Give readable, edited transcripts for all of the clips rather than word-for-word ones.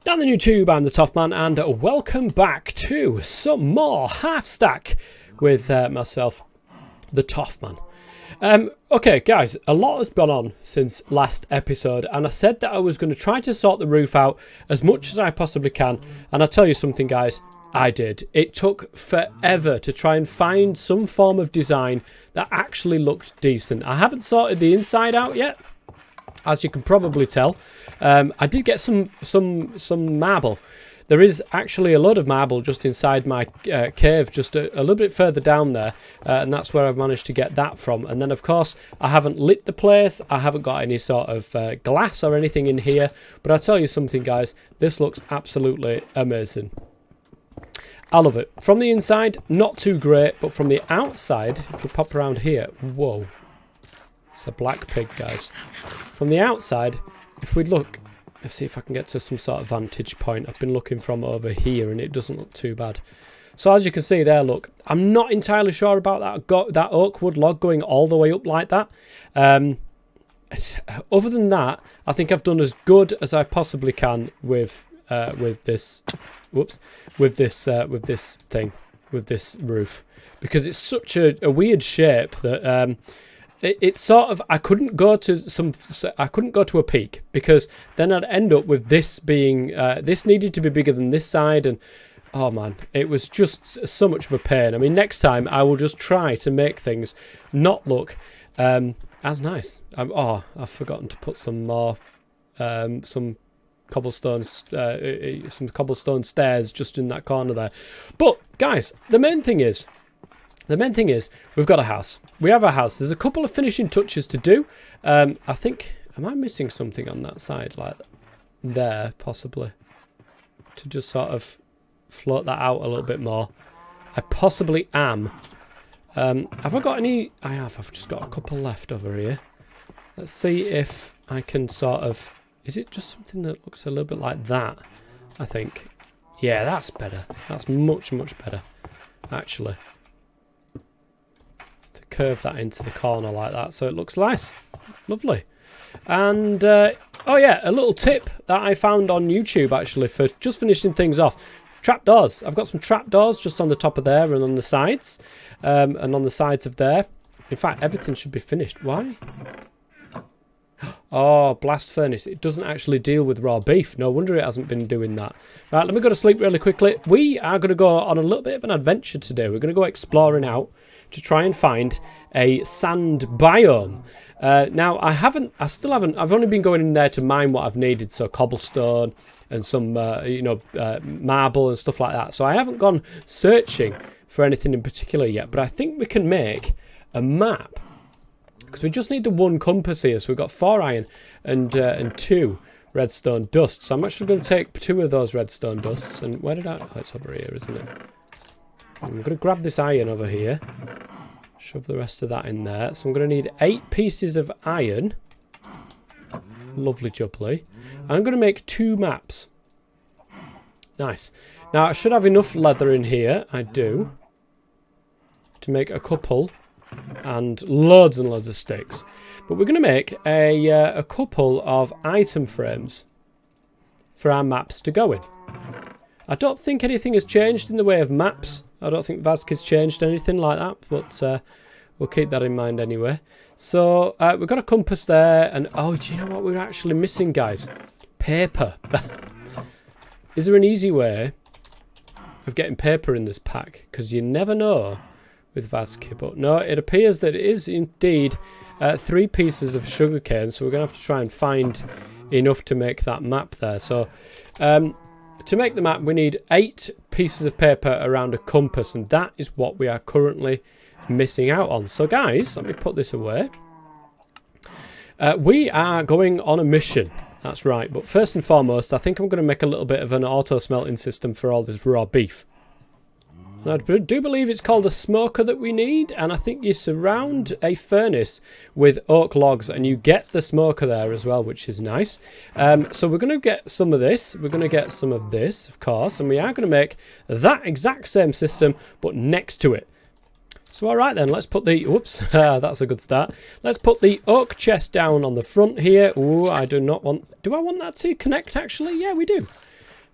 Down the YouTube, I'm the Toffman, and welcome back to some more Halfstack with myself, the Toffman. Okay, guys, a lot has gone on since last episode, and I said that I was going to try to sort the roof out as much as I possibly can, and I'll tell you something, guys, I did. It took forever to try and find some form of design that actually looked decent. I haven't sorted the inside out yet, as you can probably tell. I did get some marble. There is actually a lot of marble just inside my cave, just a little bit further down there, and that's where I've managed to get that from. And then, of course, I haven't lit the place. I haven't got any sort of glass or anything in here. But I'll tell you something, guys. This looks absolutely amazing. I love it. From the inside, not too great, but from the outside, if we pop around here, whoa. It's a black pig, guys. From the outside, if we look, let's see if I can get to some sort of vantage point. I've been looking from over here and it doesn't look too bad. So as you can see there, look, I'm not entirely sure about that oak wood log going all the way up like that. Other than that, I think I've done as good as I possibly can with this. Whoops, with this roof, because it's such a weird shape that it's sort of, I couldn't go to a peak, because then I'd end up with this being this needed to be bigger than this side, and oh man, it was just so much of a pain. I mean, next time I will just try to make things not look as nice. I've forgotten to put some more some cobblestone stairs just in that corner there. But guys, the main thing is we've got a house. We have a house. There's a couple of finishing touches to do. I think, am I missing something on that side, like there possibly, to just sort of float that out a little bit more? I possibly am. Have I got any? I have. I've just got a couple left over here. Let's see if I can sort of. Is it just something that looks a little bit like that? I think. Yeah, that's better. That's much, much better, actually. To curve that into the corner like that so it looks nice. Lovely. And, oh yeah, a little tip that I found on YouTube, actually, for just finishing things off. Trapdoors. I've got some trapdoors just on the top of there and on the sides. And on the sides of there. In fact, everything should be finished. Why? Oh, blast furnace. It doesn't actually deal with raw beef. No wonder it hasn't been doing that. Right, let me go to sleep really quickly. We are going to go on a little bit of an adventure today. We're going to go exploring out to try and find a sand biome. Now, I've only been going in there to mine what I've needed. So cobblestone and some, marble and stuff like that. So I haven't gone searching for anything in particular yet. But I think we can make a map. Because we just need the one compass here. So we've got 4 iron and 2 redstone dust. So I'm actually going to take 2 of those redstone dusts. And where did I... Oh, it's over here, isn't it? I'm going to grab this iron over here. Shove the rest of that in there. So I'm going to need 8 pieces of iron. Lovely jubbly. I'm going to make 2 maps. Nice. Now, I should have enough leather in here. I do. To make a couple... and loads of sticks. But we're going to make a couple of item frames for our maps to go in. I don't think anything has changed in the way of maps. I don't think Vazkii's changed anything like that, but we'll keep that in mind anyway. So we've got a compass there, and oh, do you know what we're actually missing, guys? Paper. Is there an easy way of getting paper in this pack? Because you never know with Vazkii, but no, it appears that it is indeed 3 pieces of sugarcane, so we're going to have to try and find enough to make that map there. So to make the map we need 8 pieces of paper around a compass, and that is what we are currently missing out on. So guys, let me put this away. We are going on a mission, that's right, but first and foremost I think I'm going to make a little bit of an auto smelting system for all this raw beef. I do believe it's called a smoker that we need, and I think you surround a furnace with oak logs and you get the smoker there as well, which is nice. So we're going to get some of this, we're going to get some of this, of course, and we are going to make that exact same system, but next to it. So alright then, let's put the, whoops, that's a good start. Let's put the oak chest down on the front here. Ooh, I do not want, do I want that to connect actually? Yeah, we do.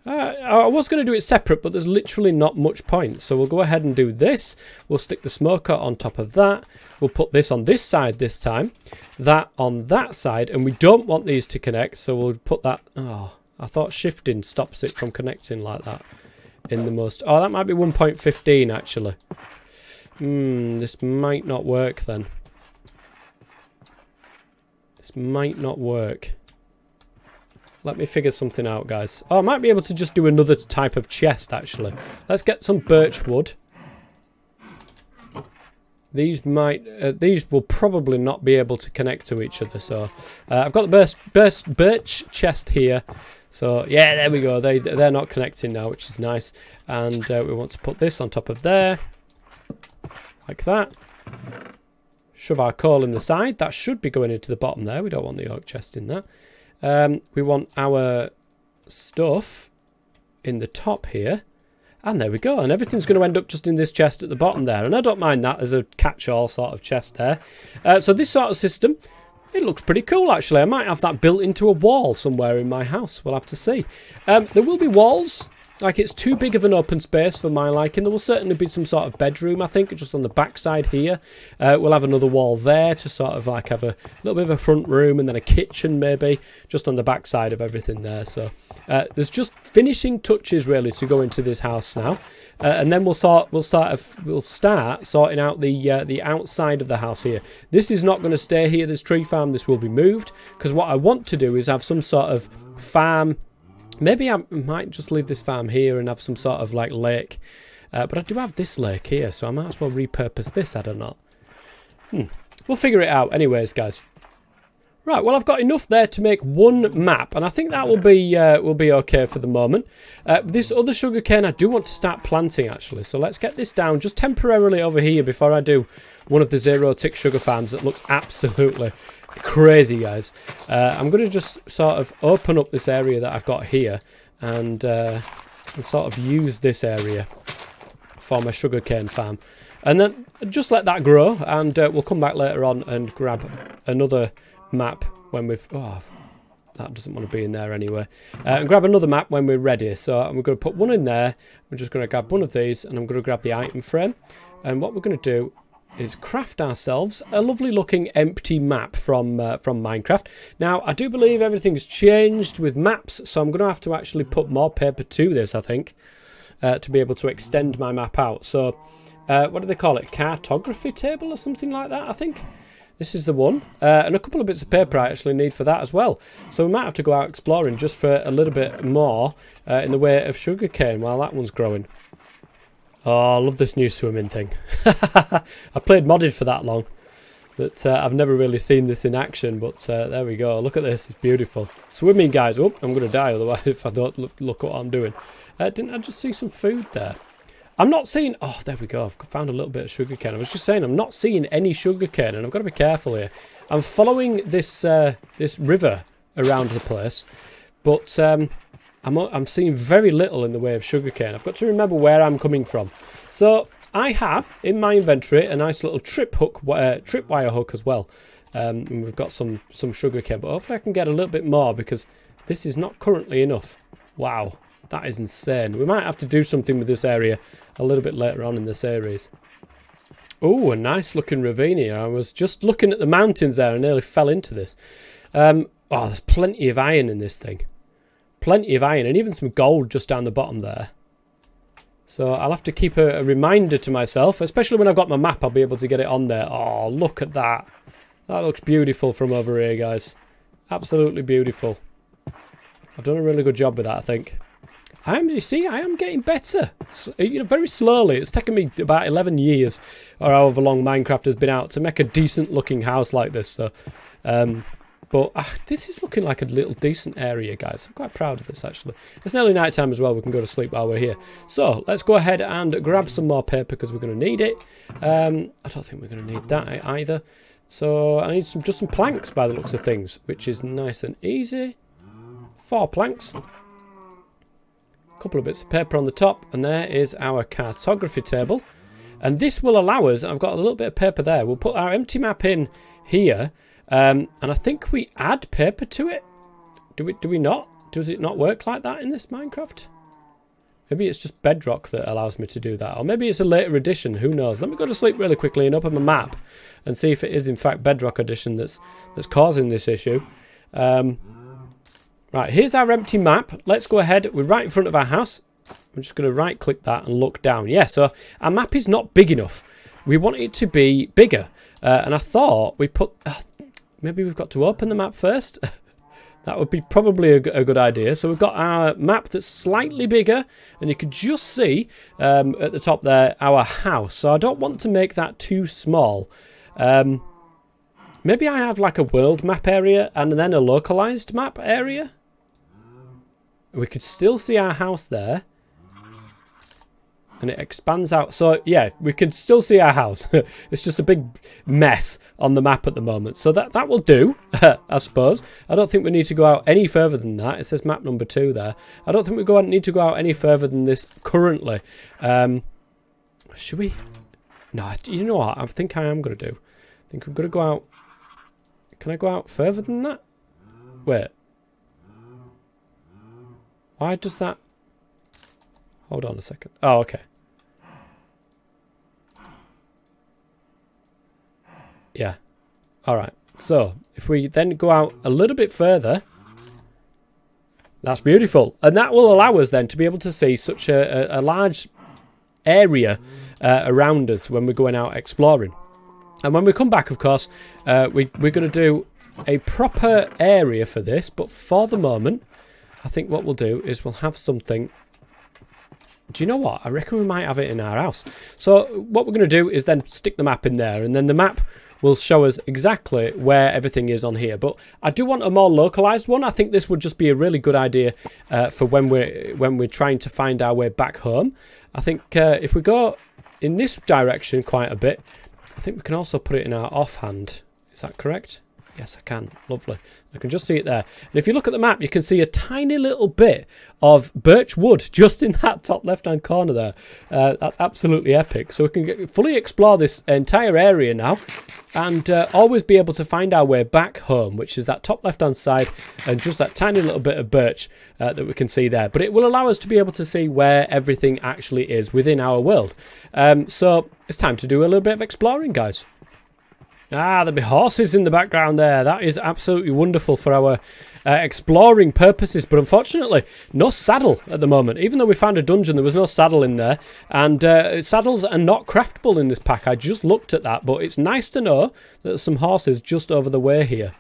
I was going to do it separate, but there's literally not much point. So we'll go ahead and do this. We'll stick the smoker on top of that. We'll put this on this side this time. That on that side. And we don't want these to connect, so we'll put that... Oh, I thought shifting stops it from connecting like that. In the most... Oh, that might be 1.15 actually. This might not work then. This might not work. Let me figure something out, guys. Oh, I might be able to just do another type of chest, actually. Let's get some birch wood. These will probably not be able to connect to each other. So, I've got the birch chest here. So, yeah, there we go. They're not connecting now, which is nice. And we want to put this on top of there. Like that. Shove our coal in the side. That should be going into the bottom there. We don't want the oak chest in there. We want our stuff in the top here. And there we go. And everything's going to end up just in this chest at the bottom there. And I don't mind that as a catch-all sort of chest there. So this sort of system, it looks pretty cool actually. I might have that built into a wall somewhere in my house. We'll have to see. There will be walls. Like, it's too big of an open space for my liking. There will certainly be some sort of bedroom, I think, just on the back side here. We'll have another wall there to sort of like have a little bit of a front room and then a kitchen maybe, just on the back side of everything there. So there's just finishing touches really to go into this house now. And then we'll start sorting out the outside of the house here. This is not going to stay here, this tree farm. This will be moved, because what I want to do is have some sort of farm. Maybe I might just leave this farm here and have some sort of like lake. But I do have this lake here, so I might as well repurpose this, I don't know. We'll figure it out anyways, guys. Right, well, I've got enough there to make one map, and I think that will be okay for the moment. This other sugarcane I do want to start planting, actually. So let's get this down just temporarily over here before I do one of the zero-tick sugar farms that looks absolutely crazy, guys. I'm going to just sort of open up this area that I've got here and sort of use this area for my sugarcane farm. And then just let that grow, and we'll come back later on and grab another map when we've... Oh, that doesn't want to be in there anyway. And grab another map when we're ready. So I'm going to put one in there. We're just going to grab one of these, and I'm going to grab the item frame. And what we're going to do is craft ourselves a lovely looking empty map from Minecraft. Now, I do believe everything's changed with maps, so I'm going to have to actually put more paper to this, I think, to be able to extend my map out. So, what do they call it? Cartography Table or something like that, I think. This is the one. And a couple of bits of paper I actually need for that as well. So we might have to go out exploring just for a little bit more in the way of sugarcane while that one's growing. Oh, I love this new swimming thing. I played modded for that long, but I've never really seen this in action. But there we go. Look at this. It's beautiful. Swimming, guys. Oh, I'm going to die otherwise if I don't look what I'm doing. Didn't I just see some food there? I'm not seeing... Oh, there we go. I've found a little bit of sugarcane. I was just saying I'm not seeing any sugarcane, and I've got to be careful here. I'm following this this river around the place, but... I'm seeing very little in the way of sugarcane. I've got to remember where I'm coming from. So I have in my inventory a nice little tripwire hook as well. And we've got some sugarcane, but hopefully I can get a little bit more because this is not currently enough. Wow, that is insane. We might have to do something with this area a little bit later on in the series. Oh, a nice looking ravine here. I was just looking at the mountains there and nearly fell into this. Oh, there's plenty of iron in this thing. Plenty of iron and even some gold just down the bottom there. So I'll have to keep a reminder to myself, especially when I've got my map, I'll be able to get it on there. Oh, look at that. That looks beautiful from over here, guys. Absolutely beautiful. I've done a really good job with that, I think. You see, I am getting better. You know, very slowly. It's taken me about 11 years, or however long Minecraft has been out, to make a decent looking house like this. So, but this is looking like a little decent area, guys. I'm quite proud of this, actually. It's nearly night time as well. We can go to sleep while we're here. So let's go ahead and grab some more paper because we're going to need it. I don't think we're going to need that either. So I need just some planks by the looks of things, which is nice and easy. 4 planks. A couple of bits of paper on the top. And there is our cartography table. And this will allow us, I've got a little bit of paper there. We'll put our empty map in here. And I think we add paper to it. Do we not? does it not work like that in this Minecraft? Maybe it's just bedrock that allows me to do that. Or maybe it's a later edition. Who knows? Let me go to sleep really quickly and open my map and see if it is in fact bedrock edition that's causing this issue. Right, here's our empty map. Let's go ahead. We're right in front of our house. I'm just going to right click that and look down. Yeah, so our map is not big enough. We want it to be bigger. And I thought we put... maybe we've got to open the map first. That would be probably a good idea. So we've got our map that's slightly bigger, and you can just see at the top there our house. So I don't want to make that too small. Maybe I have like a world map area and then a localized map area. We could still see our house there. And it expands out. So, yeah, we can still see our house. It's just a big mess on the map at the moment. So that will do, I suppose. I don't think we need to go out any further than that. It says map number 2 there. I don't think we need to go out any further than this currently. Should we? No, you know what? I think I am going to do. I think we're going to go out. Can I go out further than that? Wait. Why does that... Hold on a second. Oh, okay. Yeah. All right. So, if we then go out a little bit further, that's beautiful. And that will allow us then to be able to see such a large area around us when we're going out exploring. And when we come back, of course, we're going to do a proper area for this. But for the moment, I think what we'll do is we'll have something... Do you know what? I reckon we might have it in our house. So what we're going to do is then stick the map in there, and then the map will show us exactly where everything is on here. But I do want a more localized one. I think this would just be a really good idea for when we're trying to find our way back home. I think if we go in this direction quite a bit, I think we can also put it in our offhand. Is that correct? Yes, I can. Lovely. I can just see it there. And if you look at the map, you can see a tiny little bit of birch wood just in that top left-hand corner there. That's absolutely epic. So we can fully explore this entire area now and always be able to find our way back home, which is that top left-hand side and just that tiny little bit of birch that we can see there. But it will allow us to be able to see where everything actually is within our world. So it's time to do a little bit of exploring, guys. Ah, there'll be horses in the background there. That is absolutely wonderful for our exploring purposes. But unfortunately, no saddle at the moment. Even though we found a dungeon, there was no saddle in there. And saddles are not craftable in this pack. I just looked at that. But it's nice to know that there's some horses just over the way here.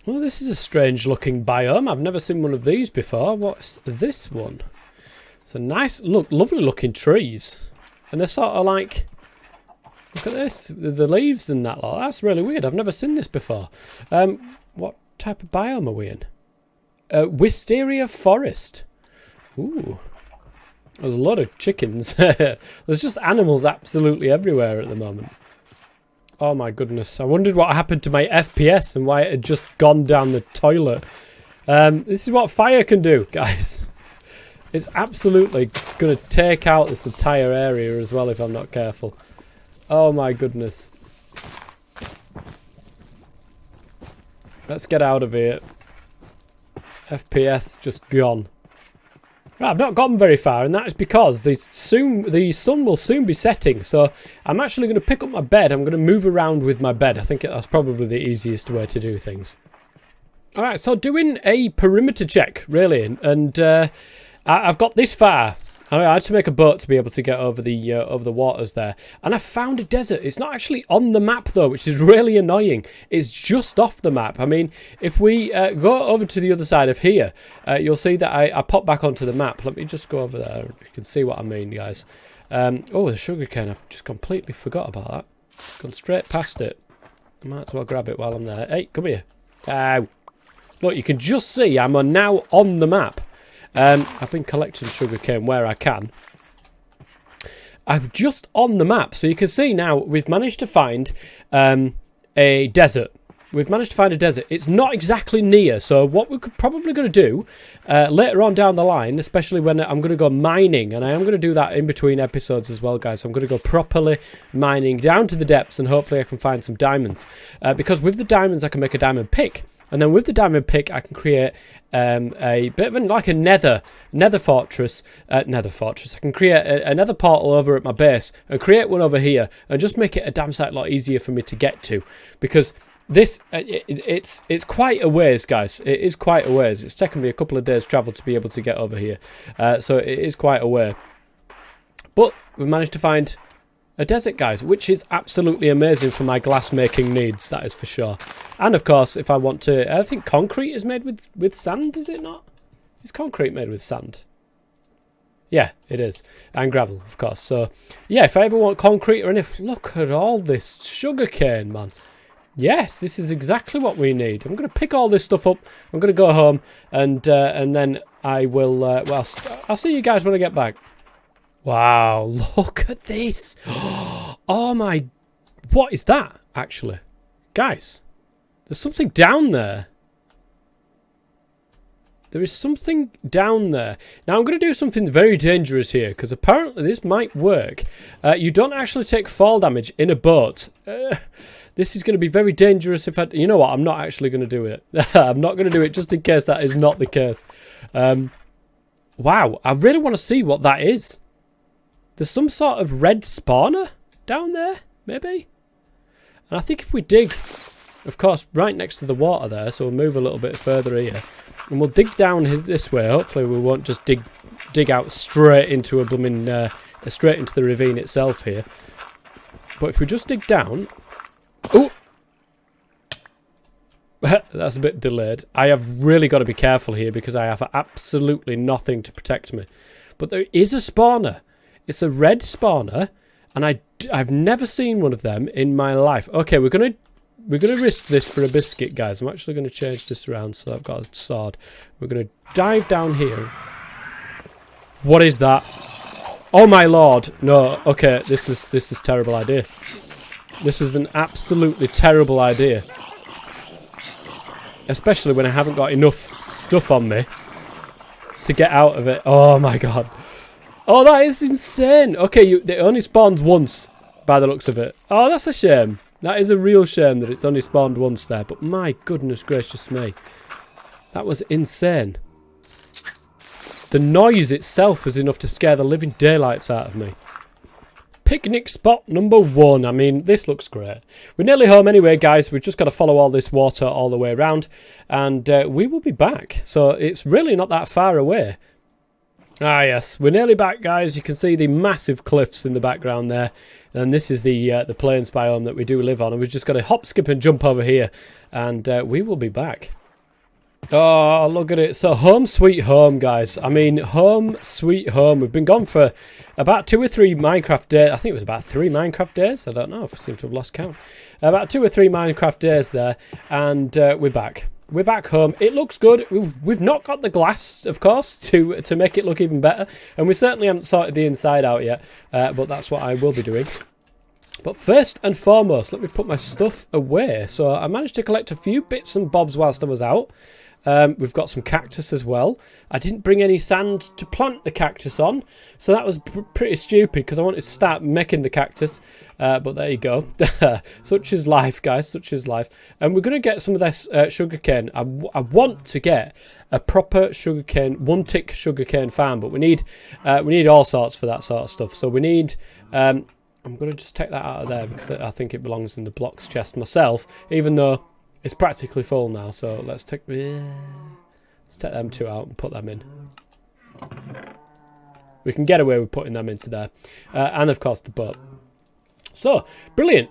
Well, this is a strange looking biome. I've never seen one of these before. What's this one? It's a nice, lovely looking trees. And they're sort of like... Look at this, the leaves and that lot. That's really weird. I've never seen this before. What type of biome are we in? Wisteria Forest. Ooh. There's a lot of chickens. There's just animals absolutely everywhere at the moment. Oh my goodness. I wondered what happened to my FPS and why it had just gone down the toilet. This is what fire can do, guys. It's absolutely going to take out this entire area as well if I'm not careful. Oh my goodness. Let's get out of here. FPS just gone. Right, I've not gotten very far, and that is because the sun will soon be setting. So I'm actually going to pick up my bed. I'm going to move around with my bed. I think that's probably the easiest way to do things. Alright, so doing a perimeter check, really. And I've got this far. I had to make a boat to be able to get over the waters there. And I found a desert. It's not actually on the map, though, which is really annoying. It's just off the map. I mean, if we go over to the other side of here, you'll see that I pop back onto the map. Let me just go over there. You can see what I mean, guys. Oh, the sugarcane. I've just completely forgot about that. Gone straight past it. I might as well grab it while I'm there. Hey, come here. Ow. Look, you can just see I'm now on the map. I've been collecting sugarcane where I can. I'm just on the map, so you can see now we've managed to find a desert. We've managed to find a desert. It's not exactly near, so what we're probably going to do later on down the line, especially when I'm going to go mining, and I am going to do that in between episodes as well, guys. So I'm going to go properly mining down to the depths, and hopefully I can find some diamonds. Because with the diamonds, I can make a diamond pick. And then with the diamond pick, I can create a bit of like a nether fortress. Nether fortress. I can create a nether portal over at my base and create one over here and just make it a damn sight lot easier for me to get to. Because this, it's quite a ways, guys. It is quite a ways. It's taken me a couple of days travel to be able to get over here. So it is quite a way. But we've managed to find a desert, guys, which is absolutely amazing for my glass making needs, that is for sure. And of course, if I want to, I think concrete is made with sand, is it not? Is concrete made with sand? Yeah, it is. And gravel, of course. So yeah, if I ever want concrete or anything, look at all this sugarcane, man. Yes, this is exactly what we need. I'm going to pick all this stuff up. I'm going to go home and then I will, well, I'll see you guys when I get back. Wow, look at this. Oh my, what is that, actually? Guys, there's something down there. There is something down there. Now, I'm going to do something very dangerous here, because apparently this might work. You don't actually take fall damage in a boat. This is going to be very dangerous if I... You know what, I'm not actually going to do it. I'm not going to do it just in case that is not the case. Wow, I really want to see what that is. There's some sort of red spawner down there, maybe? And I think if we dig, of course, right next to the water there, so we'll move a little bit further here, and we'll dig down this way. Hopefully we won't just dig out straight into a blooming, straight into the ravine itself here. But if we just dig down... Oh! That's a bit delayed. I have really got to be careful here because I have absolutely nothing to protect me. But there is a spawner. It's a red spawner, and I've never seen one of them in my life. Okay, we're gonna risk this for a biscuit, guys. I'm actually gonna change this around so I've got a sword. We're gonna dive down here. What is that? Oh my lord! No. Okay, this is a terrible idea. This is an absolutely terrible idea, especially when I haven't got enough stuff on me to get out of it. Oh my god. Oh, that is insane. Okay, it only spawns once by the looks of it. Oh, that's a shame. That is a real shame that it's only spawned once there. But my goodness gracious me. That was insane. The noise itself was enough to scare the living daylights out of me. Picnic spot number 1. I mean, this looks great. We're nearly home anyway, guys. We've just got to follow all this water all the way around. And we will be back. So it's really not that far away. Ah, yes. We're nearly back, guys. You can see the massive cliffs in the background there. And this is the plains biome that we do live on. And we've just got to hop, skip and jump over here. And we will be back. Oh, look at it. So home sweet home, guys. I mean, home sweet home. We've been gone for about 2 or 3 Minecraft days. I think it was about 3 Minecraft days. I don't know. I seem to have lost count. About 2 or 3 Minecraft days there. And we're back. We're back home. It looks good. We've not got the glass, of course, to make it look even better. And we certainly haven't sorted the inside out yet. But that's what I will be doing. But first and foremost, let me put my stuff away. So I managed to collect a few bits and bobs whilst I was out. We've got some cactus as well. I didn't bring any sand to plant the cactus on, so that was pretty stupid because I wanted to start making the cactus. But there you go. Such is life, guys. Such is life. And we're going to get some of this sugarcane. I want to get a proper sugarcane, one-tick sugarcane farm, but we need all sorts for that sort of stuff. So we need. I'm going to just take that out of there because I think it belongs in the blocks chest myself, even though it's practically full now. So let's take them 2 out and put them in. We can get away with putting them into there, and of course the boat. So brilliant.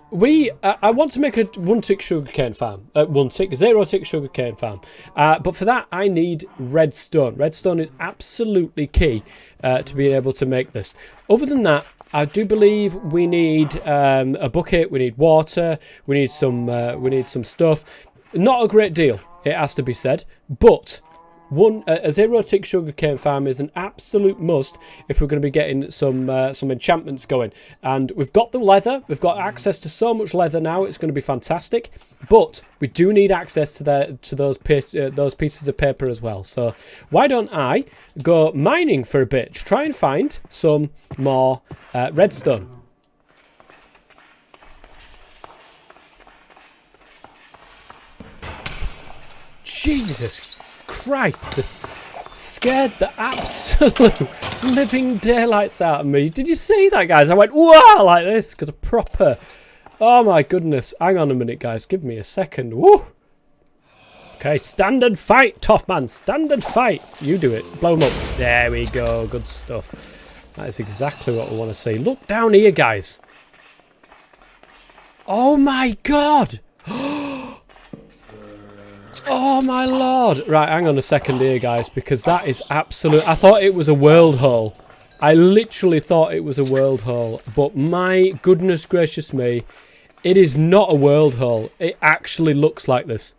I want to make a one-tick sugarcane farm, zero-tick sugarcane farm. But for that I need redstone. Redstone is absolutely key to being able to make this. Other than that, I do believe we need a bucket, we need water, we need some stuff. Not a great deal, it has to be said, but a zero-tick sugarcane farm is an absolute must if we're going to be getting some enchantments going. And we've got the leather, we've got access to so much leather now, it's going to be fantastic. But we do need access to those pieces of paper as well. So why don't I go mining for a bit to try and find some more redstone. Jesus Christ. Scared the absolute living daylights out of me. Did you see that, guys? I went, whoa, like this. Because a proper... Oh, my goodness. Hang on a minute, guys. Give me a second. Woo. Okay, standard fight, tough man. Standard fight. You do it. Blow them up. There we go. Good stuff. That is exactly what we want to see. Look down here, guys. Oh, my God. Oh, my Lord. Right, hang on a second here, guys, because that is absolute... I thought it was a world hole. I literally thought it was a world hole. But my goodness gracious me, it is not a world hole. It actually looks like this.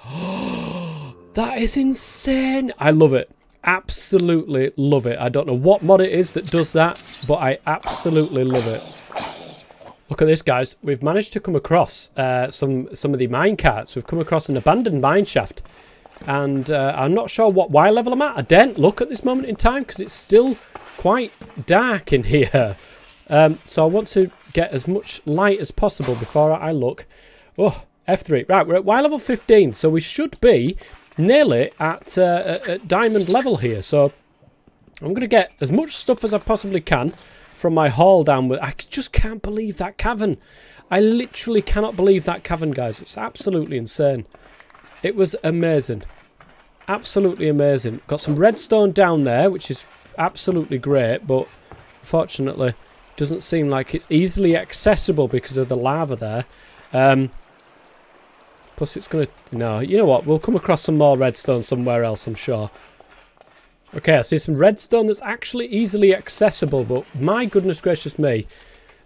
That is insane. I love it. Absolutely love it. I don't know what mod it is that does that, but I absolutely love it. Look at this, guys. We've managed to come across some of the mine carts. We've come across an abandoned mineshaft. And I'm not sure what Y level I'm at. I daren't look at this moment in time because it's still quite dark in here. So I want to get as much light as possible before I look. Oh, F3. Right, we're at Y level 15. So we should be nearly at diamond level here. So I'm going to get as much stuff as I possibly can from my haul down with. I just can't believe that cavern. I literally cannot believe that cavern, guys. It's absolutely insane. It was amazing. Absolutely amazing. Got some redstone down there, which is absolutely great, but unfortunately doesn't seem like it's easily accessible because of the lava there. Plus it's going to... No, you know what? We'll come across some more redstone somewhere else, I'm sure. Okay, I see some redstone that's actually easily accessible, but my goodness gracious me,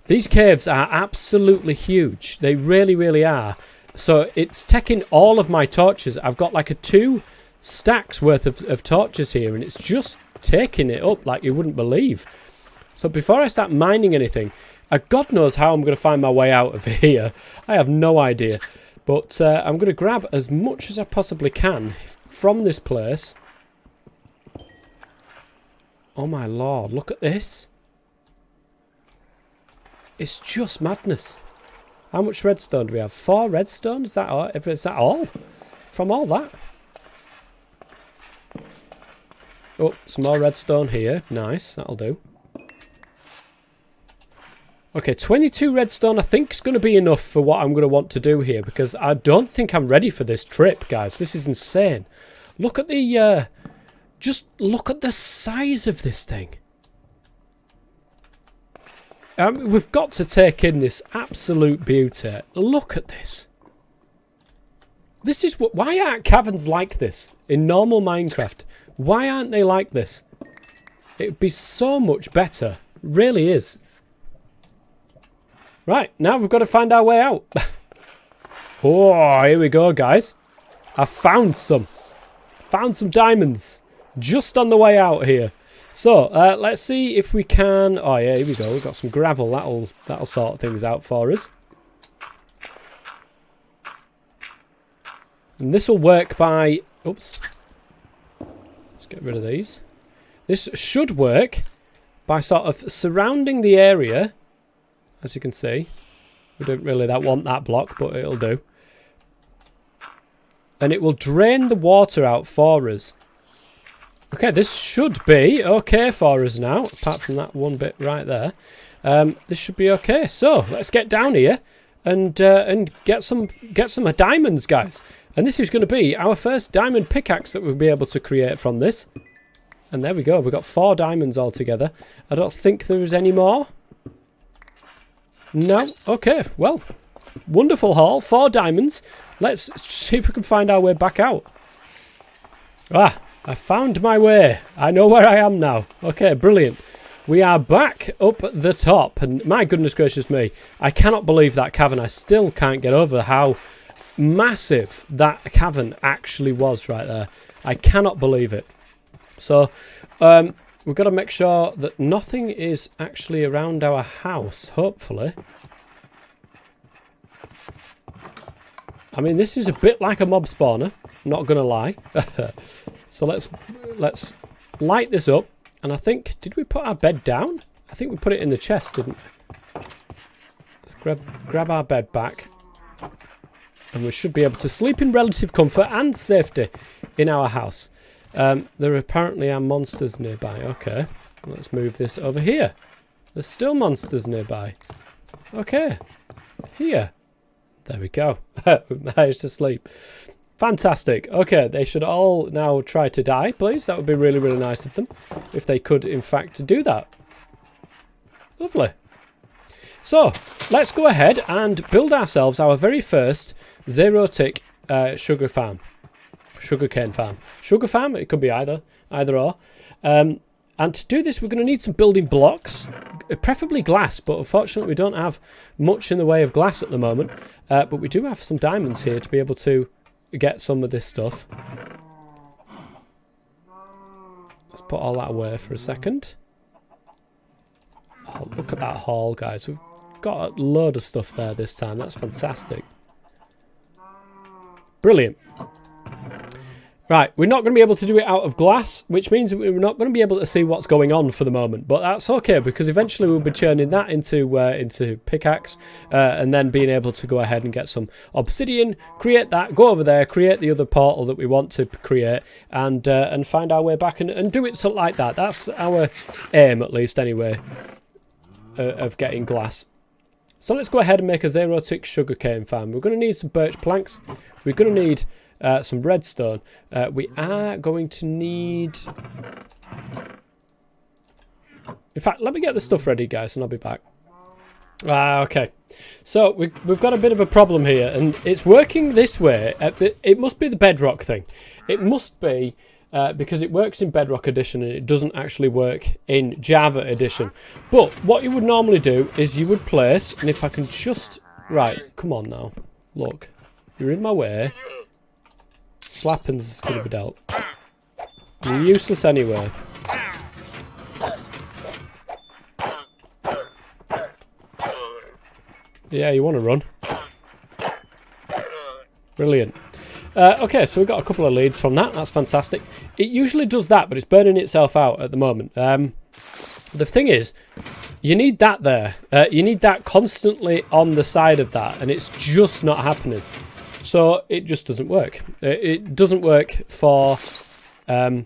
these caves are absolutely huge. They really, really are. So it's taking all of my torches. I've got like 2 stacks worth of torches here, and it's just taking it up like you wouldn't believe. So before I start mining anything, God knows how I'm going to find my way out of here. I have no idea. But I'm going to grab as much as I possibly can from this place. Oh my Lord, look at this. It's just madness. How much redstone do we have? 4 redstone? Is that all? From all that? Oh, some more redstone here. Nice, that'll do. Okay, 22 redstone I think is going to be enough for what I'm going to want to do here, because I don't think I'm ready for this trip, guys. This is insane. Look at the... just look at the size of this thing. We've got to take in this absolute beauty. Look at this. This is what... Why aren't caverns like this in normal Minecraft? Why aren't they like this? It would be so much better. Really is. Right, now we've got to find our way out. Oh, here we go, guys. I found some. Found some diamonds. Just on the way out here. So, let's see if we can... Oh, yeah, here we go. We've got some gravel. That'll sort things out for us. And this will work by... Oops. Let's get rid of these. This should work by sort of surrounding the area. As you can see. We don't really want that block, but it'll do. And it will drain the water out for us. Okay, this should be okay for us now, apart from that one bit right there. This should be okay. So let's get down here and get some diamonds, guys. And this is going to be our first diamond pickaxe that we'll be able to create from this. And there we go. We've got 4 diamonds altogether. I don't think there is any more. No. Okay. Well, wonderful haul. 4 diamonds. Let's see if we can find our way back out. Ah. I found my way. I know where I am now. Okay, brilliant. We are back up at the top. And my goodness gracious me. I cannot believe that cavern. I still can't get over how massive that cavern actually was right there. I cannot believe it. So, we've got to make sure that nothing is actually around our house, hopefully. I mean, this is a bit like a mob spawner. Not going to lie. So let's light this up. And I think, did we put our bed down? I think we put it in the chest, didn't we? Let's grab our bed back. And we should be able to sleep in relative comfort and safety in our house. There apparently are monsters nearby. Okay, let's move this over here. There's still monsters nearby. Okay, here. There we go. We managed to sleep. Fantastic. Okay, they should all now try to die, please. That would be really, really nice of them if they could, in fact, do that. Lovely. So, let's go ahead and build ourselves our very first zero-tick sugar farm. Sugarcane farm. Sugar farm, it could be either or. And to do this, we're going to need some building blocks, preferably glass, but unfortunately we don't have much in the way of glass at the moment. But we do have some diamonds here to be able to get some of this stuff. Let's put all that away for a second. Oh, look at that haul, guys. We've got a load of stuff there this time. That's fantastic. Brilliant. Right, we're not going to be able to do it out of glass, which means we're not going to be able to see what's going on for the moment. But that's okay, because eventually we'll be turning that into pickaxe, and then being able to go ahead and get some obsidian, create that, go over there, create the other portal that we want to create, and find our way back and do it something like that. That's our aim, at least, anyway, of getting glass. So let's go ahead and make a zero-tick sugarcane farm. We're going to need some birch planks. We're going to need some redstone. We are going to need... In fact, let me get the stuff ready, guys, and I'll be back. Okay. So we've got a bit of a problem here, and it's working this way. It must be the bedrock thing. It must be because it works in Bedrock Edition and it doesn't actually work in Java Edition. But what you would normally do is you would place, and if I can just... Right, come on now. Look. You're in my way. Slapping's going to be dealt. You're useless anyway. Yeah, you want to run. Brilliant. Okay, so we've got a couple of leads from that. That's fantastic. It usually does that, but it's burning itself out at the moment. The thing is, you need that there. You need that constantly on the side of that, and it's just not happening. So it just doesn't work. It doesn't work for Java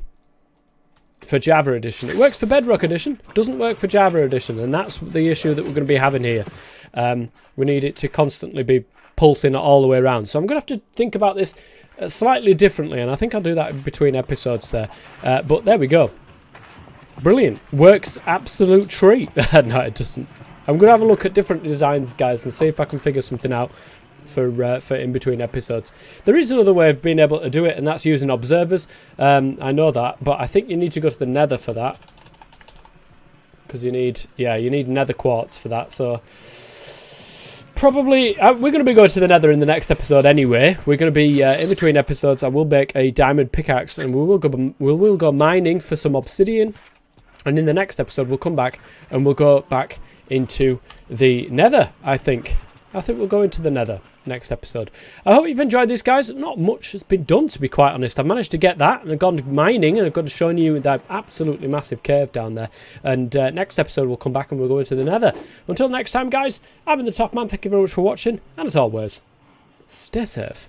Edition. It works for Bedrock Edition, doesn't work for Java Edition, and that's the issue that we're going to be having here. We need it to constantly be pulsing all the way around. So I'm going to have to think about this slightly differently, and I think I'll do that in between episodes there. But there we go. Brilliant. Works absolute treat. No, it doesn't. I'm going to have a look at different designs, guys, and see if I can figure something out for in between episodes. There is another way of being able to do it, and that's using observers. I know that, but I think you need to go to the nether for that, because you need nether quartz for that. So probably we're going to be going to the nether in the next episode anyway. We're going to be in between episodes. I will make a diamond pickaxe, and we will go mining for some obsidian. And in the next episode, we'll come back and we'll go back into the nether. I think we'll go into the nether next episode. I hope you've enjoyed this, guys. Not much has been done, to be quite honest. I've managed to get that, and I've gone mining, and I've gone showing you that absolutely massive cave down there. And next episode, we'll come back and we'll go into the nether. Until next time, guys, I've been the Top Man. Thank you very much for watching, and as always, stay safe.